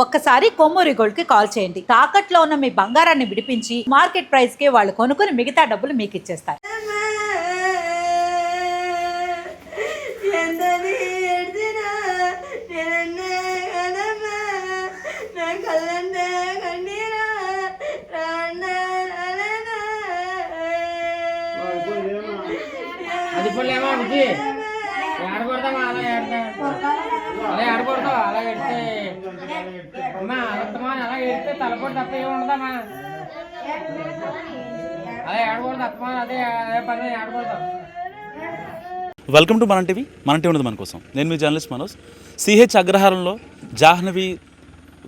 ఒక్కసారి కొమ్మూరి గోల్డ్ కి కాల్ చేయండి. తాకట్లో ఉన్న మీ బంగారాన్ని విడిపించి మార్కెట్ ప్రైస్ కి వాళ్ళు కొనుక్కుని మిగతా డబ్బులు మీకు ఇచ్చేస్తారు. అది పుల్లేమో బుజ్జి ఆడకూడదామా అలా అలా ఆడకూడదు అలా ఎడితే అమ్మా అలత్తమా అలా ఎడితే తలపొడి తప్ప ఏమి ఉండదమ్మా అలా ఆడకూడదు అత్తమా అదే అదే పని ఆడకూడదు. వెల్కమ్ టు మన టీవీ ఉన్నది మన కోసం. నేను మీ జర్నలిస్ట్ మనోజ్. సిహెచ్ అగ్రహారంలో జాహ్నవి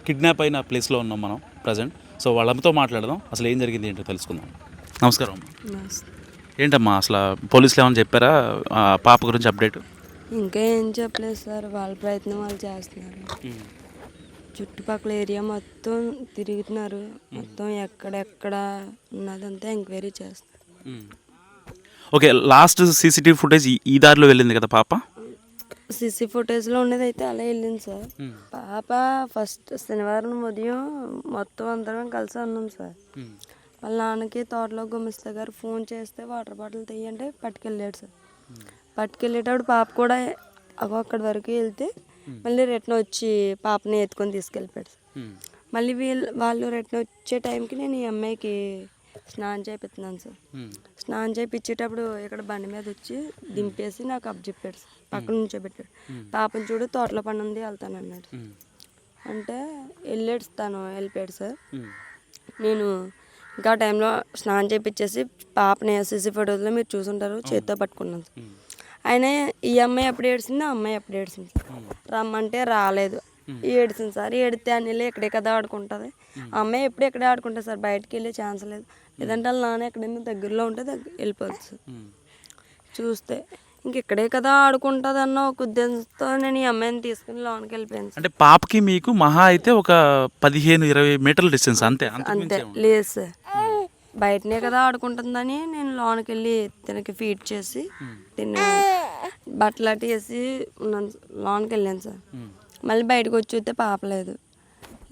కిడ్నాప్ అయిన ప్లేస్లో ఉన్నాం మనం ప్రజెంట్. సో వాళ్ళతో మాట్లాడదాం, అసలు ఏం జరిగింది ఏంటో తెలుసుకుందాం. నమస్కారం అమ్మా. ఏంటమ్మా అసలు పోలీసులు ఏమైనా చెప్పారా పాప గురించి అప్డేట్? ఇంకా ఏం చెప్పలేదు సార్, వాళ్ళ ప్రయత్నం వాళ్ళు చేస్తున్నారు. చుట్టుపక్కల ఏరియా మొత్తం తిరుగుతున్నారు, మొత్తం ఎక్కడెక్కడ ఉన్నదంతా ఎంక్వైరీ చేస్తున్నారు. ఓకే, లాస్ట్ సీసీటీవీ ఫుటేజ్ ఈ దారిలో వెళ్ళింది కదా పాప? సీసీ ఫుటేజ్లో ఉన్నది అయితే అలా వెళ్ళింది సార్. పాప ఫస్ట్ శనివారం ఉదయం మొత్తం అందరం కలిసి ఉన్నాం సార్. వాళ్ళ నాన్నకి తోటలో గుమిస్తా గారు ఫోన్ చేస్తే వాటర్ బాటిల్ తీయంటే పట్టుకెళ్ళాడు సార్. పట్టుకెళ్ళేటప్పుడు పాప కూడా అక్కడి వరకు వెళ్తే మళ్ళీ రిటర్న్ వచ్చి పాపని ఎత్తుకొని తీసుకెళ్ళిపోయాడు సార్. మళ్ళీ వాళ్ళు రిటర్న్ వచ్చే టైంకి నేను ఈ అమ్మాయికి స్నానం చేపిస్తున్నాను సార్. స్నానం చేయించేటప్పుడు ఇక్కడ బండి మీద వచ్చి దింపేసి నాకు అప్పచెప్పాడు సార్. పక్కన నుంచోబెట్టాడు. పాపను చూడు తోటలో పని ఉంది వెళ్తాను అన్నాడు. అంటే వెళ్ళిపోయాడు సార్. నేను ఇంకా టైంలో స్నానం చేయించేసి పాపని సీసీ ఫోటోలో మీరు చూసుంటారు చేతితో పట్టుకున్నాను సార్. ఆయన ఈ అమ్మాయి ఎప్పుడు ఏడ్చింది, ఆ అమ్మాయి ఎప్పుడు ఏడ్చింది సార్. రమ్మంటే రాలేదు, ఏడ్చింది సార్. ఏడితే అని వెళ్ళి ఎక్కడే కదా ఆడుకుంటుంది. ఆ అమ్మాయి ఎప్పుడు ఎక్కడే ఆడుకుంటుంది సార్, బయటకు వెళ్ళే ఛాన్స్ లేదు. లేదంటే వాళ్ళ నాన్న ఎక్కడైనా దగ్గరలో ఉంటే వెళ్ళిపోతుంది సార్. చూస్తే ఇంకెక్కడే కదా ఆడుకుంటుంది అన్న ఒక ఉద్దేశంతో నేను ఈ అమ్మాయిని తీసుకుని లోనికి వెళ్ళిపోయాను. అంటే పాపకి మీకు మహా అయితే ఒక 15-20 మీటర్ల డిస్టెన్స్ అంతే? అంతే లేదు సార్, బయటనే కదా ఆడుకుంటుందని నేను లోనికి వెళ్ళి తనకి ఫీడ్ చేసి తిన్న బట్టలు అట్టి వేసి లోనికి వెళ్ళాను సార్. మళ్ళీ బయటకు వచ్చి చూస్తే పాప లేదు.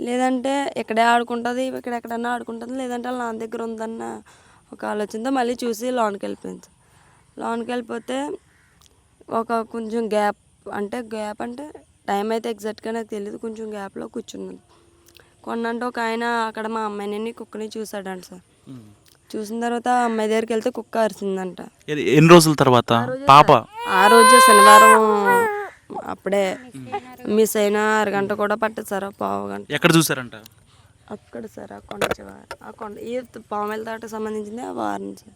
లేదంటే ఎక్కడే ఆడుకుంటుంది, ఎక్కడెక్కడన్నా ఆడుకుంటుంది, లేదంటే వాళ్ళ నాన్న దగ్గర ఉందన్న ఒక ఆలోచనతో మళ్ళీ చూసి లోనికి వెళ్ళిపోయింది సార్. లోనికి వెళ్ళిపోతే ఒక కొంచెం గ్యాప్ అంటే టైం అయితే ఎగ్జాక్ట్గా నాకు తెలియదు, కొంచెం గ్యాప్లో కూర్చున్నాను. కొన్నంటే ఒక ఆయన అక్కడ మా అమ్మాయిని కుక్కని చూసాడంట సార్. చూసిన తర్వాత ఆ అమ్మాయి దగ్గరికి వెళ్తే కుక్క అరిసిందంట. ఎన్ని రోజుల తర్వాత పాప? ఆ రోజే శనివారం అప్పుడే మిస్ అయిన అరగంట కూడా పట్టదు సార్, పావు గంట. ఎక్కడ చూసారంట? అక్కడ సార్ ఆ కొండ చివరి, ఆ కొండ ఈ పావుమెల దాటకు సంబంధించింది ఆ వారం సార్.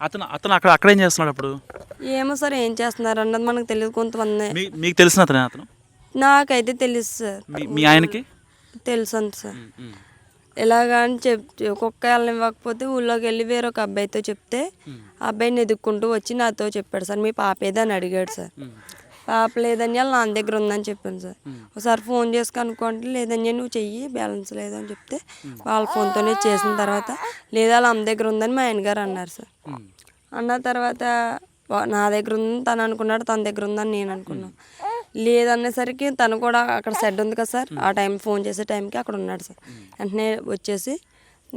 అతను అక్కడ ఏం చేస్తున్నాడు అప్పుడు? ఏమో సార్ ఏం చేస్తున్నారు అన్నది మనకు తెలియదు. కొంతమంది మీకు తెలిసిన అతను? నాకైతే తెలుసు సార్. మీ ఆయనకి తెలుసు అంత సార్. ఎలాగని కుక్క వెళ్ళనివ్వకపోతే ఊళ్ళోకి వెళ్ళి వేరొక అబ్బాయితో చెప్తే ఆ అబ్బాయిని ఎదుక్కుంటూ వచ్చి నాతో చెప్పాడు సార్, మీ పాప ఏదని అడిగాడు సార్. పాప లేదని వాళ్ళ నాన్న దగ్గర ఉందని చెప్పాను సార్. ఒకసారి ఫోన్ చేసి కనుక్కోండి, లేదని నువ్వు చెయ్యి బ్యాలెన్స్ లేదని చెప్తే వాళ్ళ ఫోన్తోనే చేసిన తర్వాత లేదా వాళ్ళ అమ్మ దగ్గర ఉందని మా ఆయనగారు అన్నారు సార్. అన్న తర్వాత నా దగ్గర ఉందని తను అనుకున్నాడు, తన దగ్గర ఉందని నేను అనుకున్నాను. లేదనేసరికి తను కూడా అక్కడ షెడ్ ఉంది కదా సార్, ఆ టైం ఫోన్ చేసే టైంకి అక్కడ ఉన్నాడు సార్. వెంటనే వచ్చేసి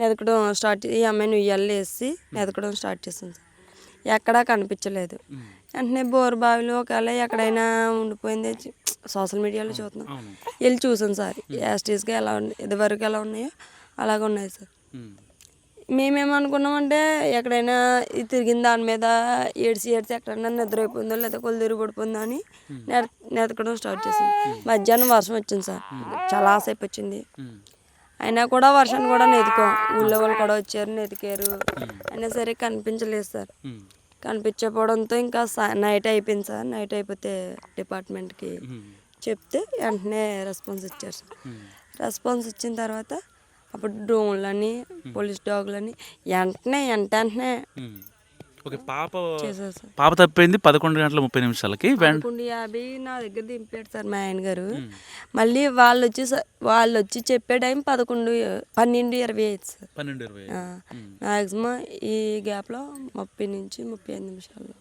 నెదకడం స్టార్ట్, ఈ అమ్మాయిని ఉయ్యాలు వేసి నెదకడం స్టార్ట్ చేసింది సార్. ఎక్కడా కనిపించలేదు. వెంటనే బోరుబావిలో ఒకవేళ ఎక్కడైనా ఉండిపోయింది సోషల్ మీడియాలో చూస్తున్నాం, వెళ్ళి చూసాను సార్. యాస్టీస్గా ఎలా ఉన్నాయి, ఇదివరకు ఎలా ఉన్నాయో అలాగ ఉన్నాయి సార్. మేమేమనుకున్నామంటే ఎక్కడైనా తిరిగిన దాని మీద ఏడ్చి ఎక్కడైనా నిద్రైపోయిందో లేదా కొలు తిరిగి పడిపోయిందో అని నెతకడం స్టార్ట్ చేసింది. మధ్యాహ్నం వర్షం వచ్చింది సార్, చాలాసేపు వచ్చింది. అయినా కూడా వర్షాన్ని కూడా నెతుకాం, ఊళ్ళో వాళ్ళు కూడా వచ్చారు నెతికారు. అయినా సరే కనిపించలేదు సార్. కనిపించకపోవడంతో ఇంకా నైట్ అయిపోయింది సార్. నైట్ అయిపోతే డిపార్ట్మెంట్కి చెప్తే వెంటనే రెస్పాన్స్ ఇచ్చారు సార్. రెస్పాన్స్ ఇచ్చిన తర్వాత అప్పుడు డ్రోన్లని పోలీస్ డాగ్లని వెంటనే ఓకే. పాప తప్పింది 11:30 11:50 నా దగ్గర దింపాడు సార్ మా ఆయన గారు. మళ్ళీ వాళ్ళు వచ్చి చెప్పే టైం 12:20 సార్. 12:20 మ్యాక్సిమం ఈ గ్యాప్లో 30 నుంచి 35 నిమిషాల్లో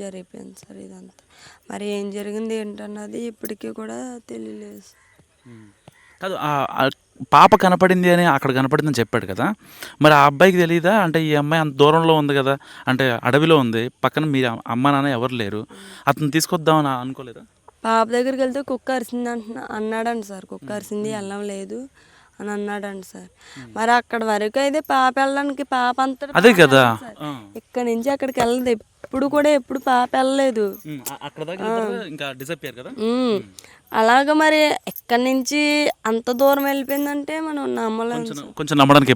జరిగిపోయింది సార్ ఇదంతా. మరి ఏం జరిగింది ఏంటన్నది ఇప్పటికీ కూడా తెలియలేదు. కాదు ఆ పాప కనపడింది అని అక్కడ కనపడిందని చెప్పాడు కదా, మరి ఆ అబ్బాయికి తెలియదా? అంటే ఈ అమ్మాయి అంత దూరంలో ఉంది కదా, అంటే అడవిలో ఉంది, పక్కన మీ అమ్మ నాన్న ఎవరు లేరు, అతను తీసుకొద్దామని అనుకోలేదా? పాప దగ్గరికి వెళ్తే కుక్క అరిసింది అన్నాడండి సార్. కుక్క అరిసింది వెళ్ళం లేదు అని అన్నాడండి సార్. మరి అక్కడ వరకు అయితే పాప వెళ్ళడానికి పాప అంతటా అదే కదా. ఇక్కడ నుంచి అక్కడికి వెళ్ళదు ఎప్పుడు కూడా, ఎప్పుడు పాప వెళ్ళలేదు. అక్కడ దాకా ఇంకా డిసప్పియర్ కదా. అలాగ మరి ఎక్కడి నుంచి అంత దూరం వెళ్ళిపోయిందంటే మనం నమ్మలేము, కొంచెం నమ్మడానికి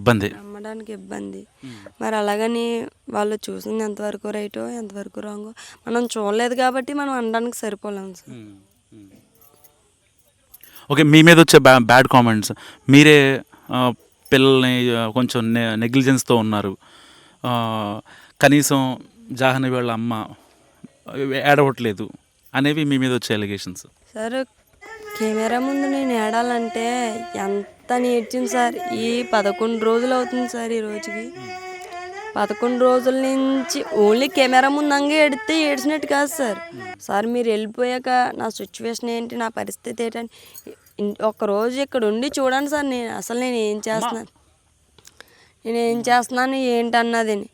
ఇబ్బంది. మరి అలాగని వాళ్ళు చూసింది ఎంతవరకు రైటో ఎంతవరకు రాంగో మనం చూడలేదు కాబట్టి మనం అనడానికి సరిపోలేము సార్. ఓకే, మీ మీద వచ్చే బ్యాడ్ కామెంట్స్, మీరే పిల్లల్ని కొంచెం నెగ్లిజెన్స్తో ఉన్నారు, కనీసం జాహ్నవి వాళ్ళ అమ్మ ఏడవట్లేదు అనేవి మీ మీద వచ్చే ఎలిగేషన్స్. సార్ కెమెరా ముందు నేను ఏడాలంటే ఎంత నేర్చింది సార్. ఈ 11 రోజులు అవుతుంది సార్. ఈ రోజుకి 11 రోజుల నుంచి ఓన్లీ కెమెరా ముందంగా ఏడితే ఏడ్చినట్టు కాదు సార్. సార్ మీరు వెళ్ళిపోయాక నా సిచ్యువేషన్ ఏంటి, నా పరిస్థితి ఏంటని ఒక్కరోజు ఇక్కడ ఉండి చూడండి సార్. నేను ఏం చేస్తున్నాను ఏంటన్నదని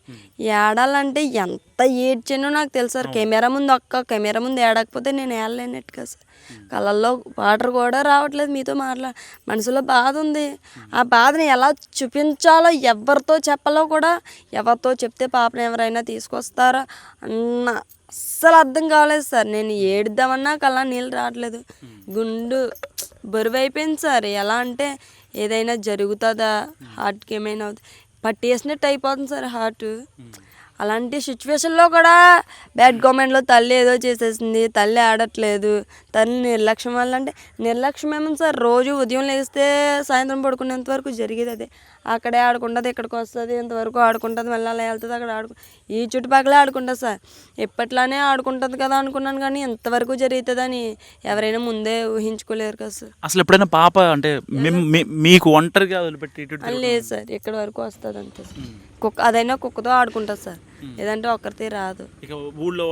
ఏడాలంటే ఎంత ఏడ్చానో నాకు తెలుసు సార్. కెమెరా ముందు ఏడకపోతే నేను ఏడలేనట్టు కదా సార్. కళ్ళల్లో వాటర్ కూడా రావట్లేదు. మీతో మనసులో బాధ ఉంది. ఆ బాధని ఎలా చూపించాలో ఎవరితో చెప్పాలో కూడా, ఎవరితో చెప్తే పాపను ఎవరైనా తీసుకొస్తారా అన్న అస్సలు అర్థం కావలేదు సార్. నేను ఏడుద్దామన్నా కళ్ళ నీళ్ళు రావట్లేదు. గుండు బరువు అయిపోయింది సార్. ఎలా అంటే ఏదైనా జరుగుతుందా, హార్ట్కి ఏమైనా పట్టేసినట్టు అయిపోతుంది సార్ హార్ట్. అలాంటి సిచ్యువేషన్లో కూడా బ్యాడ్ కామెంట్లో తల్లి ఏదో చేసేసింది, తల్లి ఆడట్లేదు, తల్లి నిర్లక్ష్యం వల్ల. అంటే నిర్లక్ష్యం ఏమో సార్, రోజు ఉదయం లేస్తే సాయంత్రం పడుకునేంత వరకు జరిగేది అదే. అక్కడే ఆడుకుంటుంది, ఇక్కడికి వస్తుంది, ఇంతవరకు ఆడుకుంటుంది, మళ్ళీ అలా వెళ్తుంది, అక్కడ ఈ చుట్టుపక్కలే ఆడుకుంటుంది సార్. ఎప్పట్లానే ఆడుకుంటుంది కదా అనుకున్నాను, కానీ ఎంతవరకు జరుగుతుందని ఎవరైనా ముందే ఊహించుకోలేరు కదా సార్. అసలు ఎప్పుడైనా పాప అంటే మీకు ఒంటరిగా వదిలిపెట్టి లేదు సార్, ఇక్కడ వరకు వస్తుంది అంతే సార్. అదైనా కుక్కతో ఆడుకుంటుంది సార్, లేదంటే ఒక్కరితే రాదు. ఇక ఊళ్ళో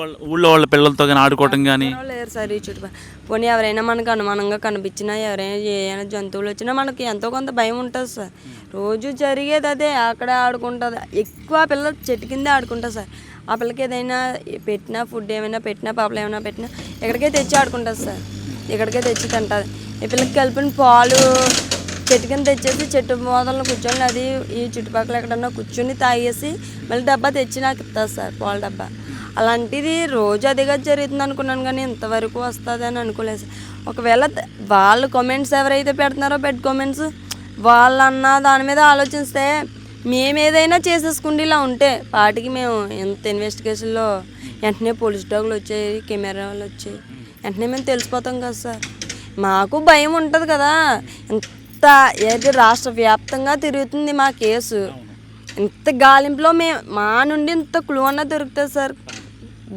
వాళ్ళ పిల్లలతో కానీ ఆడుకోవటం కానీ లేరు సార్ ఈ చుట్టుపక్కల. పోనీ ఎవరైనా మనకు అనుమానంగా కనిపించినా, ఎవరైనా ఏమైనా జంతువులు వచ్చినా మనకి ఎంతో కొంత భయం ఉంటుంది సార్. రోజు జరిగేది అదే, అక్కడే ఆడుకుంటుంది. ఎక్కువ పిల్లలు చెట్టు కిందే ఆడుకుంటుంది సార్. ఆ పిల్లకి ఏదైనా పెట్టినా, ఫుడ్ ఏమైనా పెట్టినా, పాపలు ఏమైనా పెట్టినా ఇక్కడికే తెచ్చి ఆడుకుంటుంది సార్. ఇక్కడికే తెచ్చి తింటుంది. ఈ పిల్లకి కలిపిన పాలు చెట్టు కింద తెచ్చేసి చెట్టు మోదలను కూర్చొని అది ఈ చుట్టుపక్కల ఎక్కడన్నా కూర్చొని తాగేసి మళ్ళీ డబ్బా తెచ్చి నాకు ఇస్తుంది సార్, పాల డబ్బా. అలాంటిది రోజు అదిగా జరుగుతుంది అనుకున్నాను, కానీ ఇంతవరకు వస్తుంది అని అనుకోలేదు సార్. ఒకవేళ వాళ్ళు కామెంట్స్ ఎవరైతే పెడుతున్నారో బెడ్ కామెంట్స్, వాళ్ళన్న దాని మీద ఆలోచిస్తే మేము ఏదైనా చేసేసుకుంటే ఇలా ఉంటే పాటికి మేము ఎంత ఇన్వెస్టిగేషన్లో వెంటనే పోలీస్ డాగులు వచ్చాయి, కెమెరాలు వచ్చాయి, వెంటనే మేము తెలిసిపోతాం కదా సార్. మాకు భయం ఉంటుంది కదా. ఏది రాష్ట్ర వ్యాప్తంగా తిరుగుతుంది మా కేసు. ఇంత గాలింపులో మా నుండి ఇంత క్లూ అన్న దొరుకుతుంది సార్,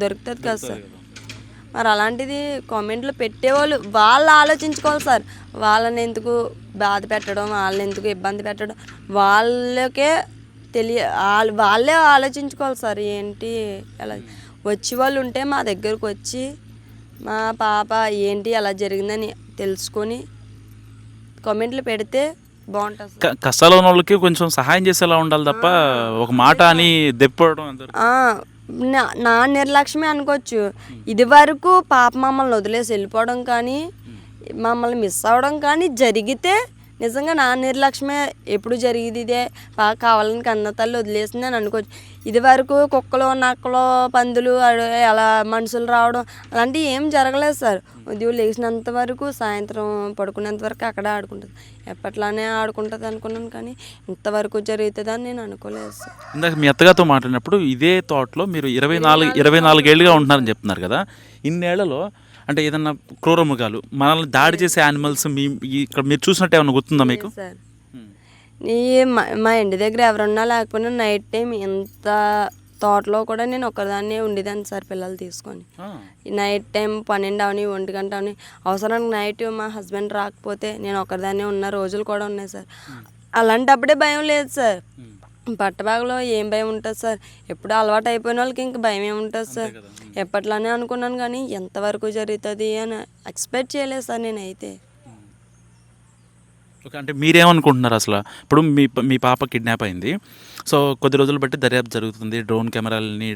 దొరుకుతుంది కదా సార్. మరి అలాంటిది కామెంట్లు పెట్టేవాళ్ళు వాళ్ళు ఆలోచించుకోవాలి సార్. వాళ్ళని ఎందుకు బాధ పెట్టడం, వాళ్ళని ఎందుకు ఇబ్బంది పెట్టడం, వాళ్ళకే వాళ్ళే ఆలోచించుకోవాలి సార్. ఏంటి ఎలా వచ్చి వాళ్ళు ఉంటే మా దగ్గరకు వచ్చి మా పాప ఏంటి అలా జరిగిందని తెలుసుకొని కామెంట్లు పెడితే బాగుంటుంది. కష్టాలు ఉన్న వాళ్ళకి కొంచెం సహాయం చేసేలా ఉండాలి తప్ప ఒక మాట అని దెప్పడం నా నిర్లక్ష్యమే అనుకోవచ్చు. ఇది వరకు పాప మమ్మల్ని వదిలేసి వెళ్ళిపోవడం కానీ, మమ్మల్ని మిస్ అవ్వడం కానీ జరిగితే నిజంగా నా నిర్లక్ష్యమే. ఎప్పుడు జరిగింది ఇదే, బాగా కావాలని కన్న తల్లి వదిలేసింది అని అనుకోవచ్చు. ఇది వరకు కుక్కలు, నక్కలు, పందులు, అలా మనుషులు రావడం అలాంటివి ఏం జరగలేదు సార్. ఉదయం లేచినంత వరకు సాయంత్రం పడుకునేంత వరకు అక్కడే ఆడుకుంటుంది. ఎప్పట్లానే ఆడుకుంటుంది అనుకున్నాను, కానీ ఇంతవరకు జరుగుతుందని నేను అనుకోలేదు సార్. ఇందాక మీ అత్తగారితో మాట్లాడినప్పుడు ఇదే తోటలో మీరు 24 ఏళ్ళుగా ఉంటున్నారని చెప్తున్నారు కదా. ఇన్నేళ్లలో అంటే ఏదన్నా క్రూరమృగాలు, మనల్ని దాడి చేసే యానిమల్స్ ఇక్కడ మీరు చూసినట్టు ఏమన్నా గుర్తుందా మీకు? సార్ మా ఇంటి దగ్గర ఎవరున్నా లేకపోయినా నైట్ టైం ఎంత తోటలో కూడా నేను ఒక్కదాన్నే ఉండేదాన్ని సార్, పిల్లలు తీసుకొని. నైట్ టైం 12 అవని 1 గంట అవని అవసరానికి నైట్ మా హస్బెండ్ రాకపోతే నేను ఒక్కదాన్నే ఉన్న రోజులు కూడా ఉన్నాయి సార్. అలాంటప్పుడే భయం లేదు సార్. పట్టబాగలో ఏం భయం ఉంటుంది సార్. ఎప్పుడు అలవాటు అయిపోయిన వాళ్ళకి ఇంక భయం ఏముంటుంది సార్. ఎప్పట్లానే అనుకున్నాను, కానీ ఎంతవరకు జరుగుతుంది అని ఎక్స్పెక్ట్ చేయలేదు సార్ నేనైతే. ఓకే, అంటే మీరేమనుకుంటున్నారు అసలు? ఇప్పుడు మీ పాప కిడ్నాప్ అయింది, సో కొద్ది రోజులు బట్టి దర్యాప్తు జరుగుతుంది, డ్రోన్ కెమెరాలని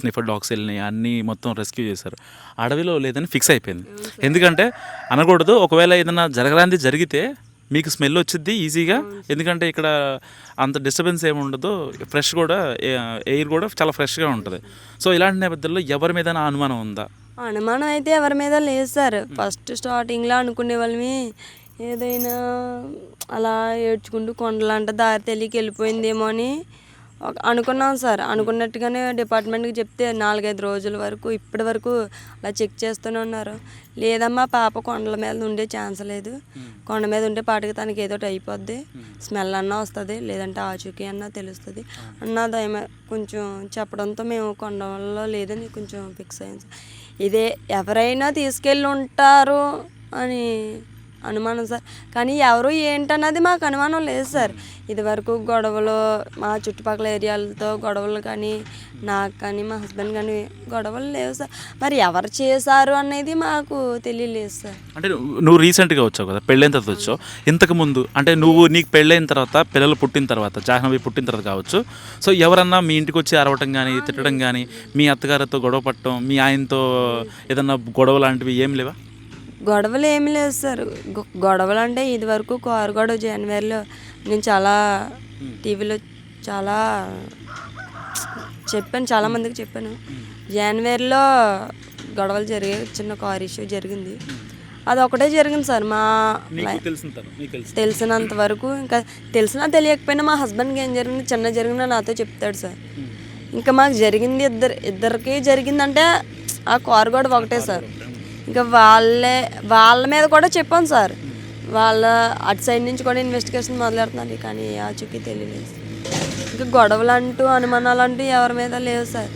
స్నిఫర్ డాగ్స్ని అన్నీ మొత్తం రెస్క్యూ చేశారు, అడవిలో లేదని ఫిక్స్ అయిపోయింది. ఎందుకంటే అనకూడదు, ఒకవేళ ఏదైనా జరగరాంది జరిగితే మీకు స్మెల్ వచ్చింది ఈజీగా, ఎందుకంటే ఇక్కడ అంత డిస్టర్బెన్స్ ఏమి ఉండదు, ఫ్రెష్ కూడా ఎయిర్ కూడా చాలా ఫ్రెష్గా ఉంటుంది. సో ఇలాంటి నేపథ్యంలో ఎవరి మీద అనుమానం ఉందా? అనుమానం అయితే ఎవరి మీద లేదు సార్. ఫస్ట్ స్టార్టింగ్లో అనుకునే వాళ్ళమి ఏదైనా అలా ఏడ్చుకుంటూ కొండలంట దారి తెలియక వెళ్ళిపోయిందేమో అని అనుకున్నాం సార్. అనుకున్నట్టుగానే డిపార్ట్మెంట్కి చెప్తే 4-5 రోజుల వరకు ఇప్పటి వరకు అలా చెక్ చేస్తూనే ఉన్నారు. లేదమ్మా పాప కొండల మీద ఉండే ఛాన్స్ లేదు, కొండ మీద ఉండే పాటికి తనకి ఏదో అయిపోద్ది, స్మెల్ అన్నా వస్తుంది, లేదంటే ఆచూకీ అన్నా తెలుస్తుంది అన్నది కొంచెం చెప్పడంతో మేము కొండలో లేదని కొంచెం ఫిక్స్ అయ్యాం సార్. ఇదే ఎవరైనా తీసుకెళ్ళి ఉంటారు అని అనుమానం సార్, కానీ ఎవరు ఏంటన్నది మాకు అనుమానం లేదు సార్. ఇదివరకు గొడవలు మా చుట్టుపక్కల ఏరియాలతో గొడవలు కానీ నాకు కానీ మా హస్బెండ్ కానీ గొడవలు లేవు సార్. మరి ఎవరు చేశారు అనేది మాకు తెలియలేదు సార్. అంటే నువ్వు రీసెంట్గా వచ్చావు కదా, పెళ్ళైన తర్వాత వచ్చావు, ఇంతకుముందు అంటే నీకు పెళ్ళైన తర్వాత పిల్లలు పుట్టిన తర్వాత జాహ్నవి పుట్టిన తర్వాత కావచ్చు, సో ఎవరన్నా మీ ఇంటికి వచ్చి అరవటం కానీ తిట్టడం కానీ మీ అత్తగారితో గొడవ పట్టడం, మీ ఆయనతో ఏదన్నా గొడవ లాంటివి ఏం లేవా? గొడవలు ఏమి లేదు సార్. గొడవలు అంటే ఇది వరకు కారు గొడవ జనవరిలో నేను చాలా టీవీలో చాలా చెప్పాను, చాలామందికి చెప్పాను. జనవరిలో గొడవలు జరిగాయి, చిన్న కార్ ఇష్యూ జరిగింది, అది ఒకటే జరిగింది సార్. మా తెలిసినంత వరకు, ఇంకా తెలిసినా తెలియకపోయినా మా హస్బెండ్కి ఏం జరిగింది చిన్న జరిగిందో నాతో చెప్తాడు సార్. ఇంకా మాకు జరిగింది ఇద్దరికి జరిగిందంటే ఆ కారు గొడవ ఒకటే సార్. ఇంకా వాళ్ళ మీద కూడా చెప్పాను సార్. వాళ్ళ అటు సైడ్ నుంచి కూడా ఇన్వెస్టిగేషన్ మొదలెడుతున్నారు, కానీ ఆచూకీ తెలియలేదు. ఇంకా గొడవలు అంటూ అనుమానాలు అంటూ ఎవరి మీద లేవు సార్.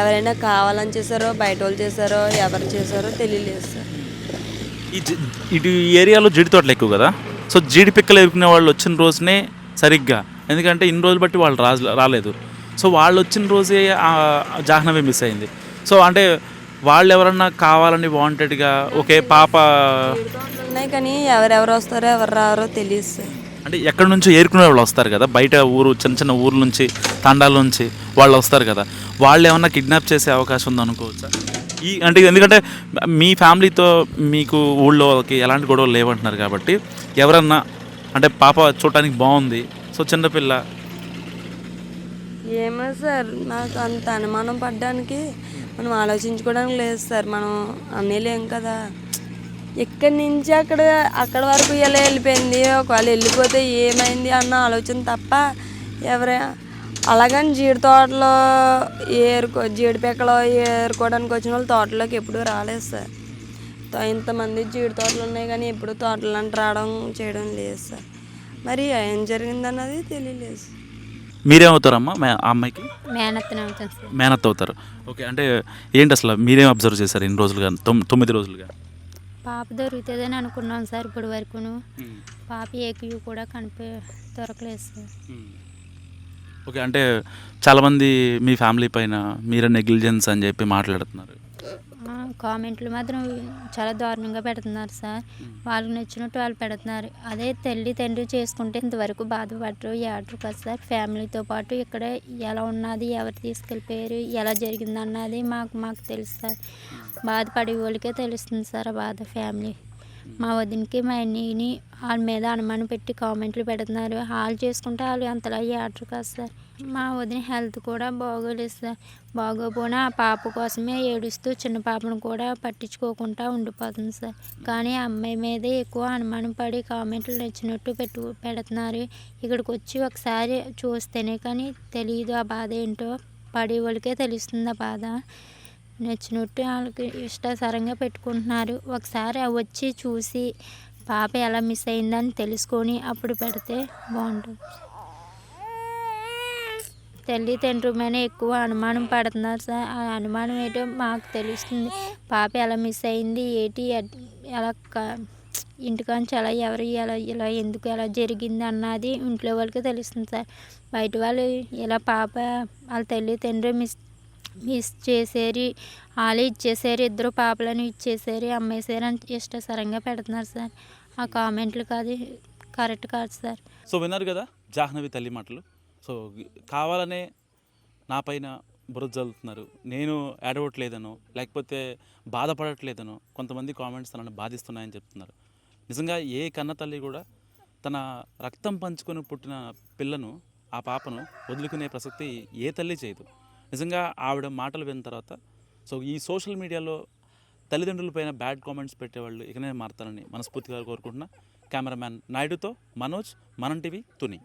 ఎవరైనా కావాలని చేశారో బయట వాళ్ళు చేశారో ఎవరు చేశారో తెలియలేదు సార్. ఇటు ఏరియాలో జీడి తోటలు ఎక్కువ కదా, సో జీడి పిక్కలు ఎరుకునే వాళ్ళు వచ్చిన రోజునే సరిగ్గా, ఎందుకంటే ఇన్ని రోజులు బట్టి వాళ్ళు రాలేదు, సో వాళ్ళు వచ్చిన రోజే జాహ్నవి మిస్ అయింది. సో అంటే వాళ్ళు ఎవరన్నా కావాలని వాంటెడ్గా ఒకే పాప ఉన్నాయి, కానీ ఎవరెవరు వస్తారో ఎవరు రారో తెలియదు సార్. అంటే ఎక్కడి నుంచో ఏరుకునే వాళ్ళు వస్తారు కదా, బయట చిన్న చిన్న ఊర్ల నుంచి తండాల నుంచి వాళ్ళు వస్తారు కదా, వాళ్ళు ఏమన్నా కిడ్నాప్ చేసే అవకాశం ఉంది అనుకోవచ్చా? అంటే ఎందుకంటే మీ ఫ్యామిలీతో మీకు ఊళ్ళోకి ఎలాంటి గొడవలు లేవంటున్నారు కాబట్టి ఎవరన్నా అంటే పాప చూడటానికి బాగుంది, సో చిన్నపిల్ల ఏమో సార్, నాకు అంత అనుమానం పడ్డానికి మనం ఆలోచించుకోవడానికి లేదు సార్. మనం అనేలేం కదా, ఇక్కడి నుంచి అక్కడ వరకు ఎలా వెళ్ళిపోయింది, ఒకవేళ వెళ్ళిపోతే ఏమైంది అన్న ఆలోచన తప్ప అలాగని జీడి తోటలో జీడి పిక్కలో ఏరుకోవడానికి వచ్చిన వాళ్ళు తోటలోకి ఎప్పుడూ రాలేదు సార్. ఇంతమంది జీడి తోటలు ఉన్నాయి కానీ ఎప్పుడు తోటలంటే రావడం చేయడం లేదు సార్. మరి ఏం జరిగిందన్నది తెలియలేదు సార్. మీరేమవుతారమ్మా ఆ అమ్మాయికి? మేనత్ అవుతారు. ఓకే, అంటే ఏంటి అసలు మీరేం అబ్జర్వ్ చేశారు ఇన్ని రోజులుగా 9 రోజులుగా? పాప దొరుకుతుందని అనుకున్నాం సార్ ఇప్పటి వరకును. పాప ఏక్యూ కూడా దొరకలేదు సార్. ఓకే, అంటే చాలామంది మీ ఫ్యామిలీ పైన మీరే నెగ్లిజెన్స్ అని చెప్పి మాట్లాడుతున్నారు. కామెంట్లు మాత్రం చాలా దారుణంగా పెడుతున్నారు సార్. వాళ్ళకి నచ్చినట్టు వాళ్ళు పెడుతున్నారు. అదే తల్లి తండ్రి చేసుకుంటే ఇంతవరకు బాధపడరు ఏడరు కదా సార్. ఫ్యామిలీతో పాటు ఇక్కడ ఎలా ఉన్నది, ఎవరు తీసుకెళ్ళిపోయారు, ఎలా జరిగింది అన్నది మాకు తెలుసు సార్. బాధపడే వాళ్ళకే తెలుస్తుంది సార్ ఆ బాధ. ఫ్యామిలీ మా వదినకి మా అన్నయ్యని వాళ్ళ మీద అనుమానం పెట్టి కామెంట్లు పెడుతున్నారు. వాళ్ళు చేసుకుంటే వాళ్ళు అంతలా ఏడరు కదా సార్. మా వదిన హెల్త్ కూడా బాగోలేదు సార్. బాగోపోయినా ఆ పాప కోసమే ఏడుస్తూ చిన్న పాపను కూడా పట్టించుకోకుండా ఉండిపోతుంది సార్. కానీ ఆ అమ్మాయి మీదే ఎక్కువ అనుమానం పడి కామెంట్లు నచ్చినట్టు పెడుతున్నారు. ఇక్కడికి వచ్చి ఒకసారి చూస్తేనే కానీ తెలియదు ఆ బాధ ఏంటో. పడే వాళ్ళకే తెలుస్తుంది ఆ బాధ. నచ్చినట్టు వాళ్ళకి ఇష్టాసారంగా పెట్టుకుంటున్నారు. ఒకసారి వచ్చి చూసి పాప ఎలా మిస్ అయిందని తెలుసుకొని అప్పుడు పెడితే బాగుంటుంది. తల్లి తండ్రి మీద ఎక్కువ అనుమానం పడుతున్నారు సార్. ఆ అనుమానం ఏంటో మాకు తెలుస్తుంది. పాప ఎలా మిస్ అయింది ఏంటి, ఎలా ఇంటికాంచి ఎలా ఎవరు ఇలా ఎందుకు ఎలా జరిగింది అన్నది ఇంట్లో వాళ్ళకి తెలుస్తుంది సార్. బయట వాళ్ళు ఇలా పాప వాళ్ళ తల్లి తండ్రి మిస్ చేసేరి, వాళ్ళే ఇచ్చేసారు, ఇద్దరు పాపలను ఇచ్చేసారు, అమ్మేసారు అని ఇష్టాసరంగా పెడుతున్నారు సార్. ఆ కామెంట్లు కరెక్ట్ కాదు సార్. సో విన్నారు కదా జాహ్నవి తల్లి మాటలు. సో కావాలనే నా పైన బురద జల్లుతున్నారు, నేను ఏడవట్లేదనో లేకపోతే బాధపడట్లేదనో కొంతమంది కామెంట్స్ తనను బాధిస్తున్నాయని చెప్తున్నారు. నిజంగా ఏ కన్న తల్లి కూడా తన రక్తం పంచుకొని పుట్టిన పిల్లను, ఆ పాపను వదులుకునే ప్రసక్తి ఏ తల్లి చేయదు. నిజంగా ఆవిడ మాటలు విన్న తర్వాత సో ఈ సోషల్ మీడియాలో తల్లిదండ్రులపైన బ్యాడ్ కామెంట్స్ పెట్టేవాళ్ళు ఇకనే మారుతారని మనస్ఫూర్తిగా కోరుకుంటున్నా. కెమెరామ్యాన్ నాయుడుతో మనోజ్, మనం టీవీ, తుని.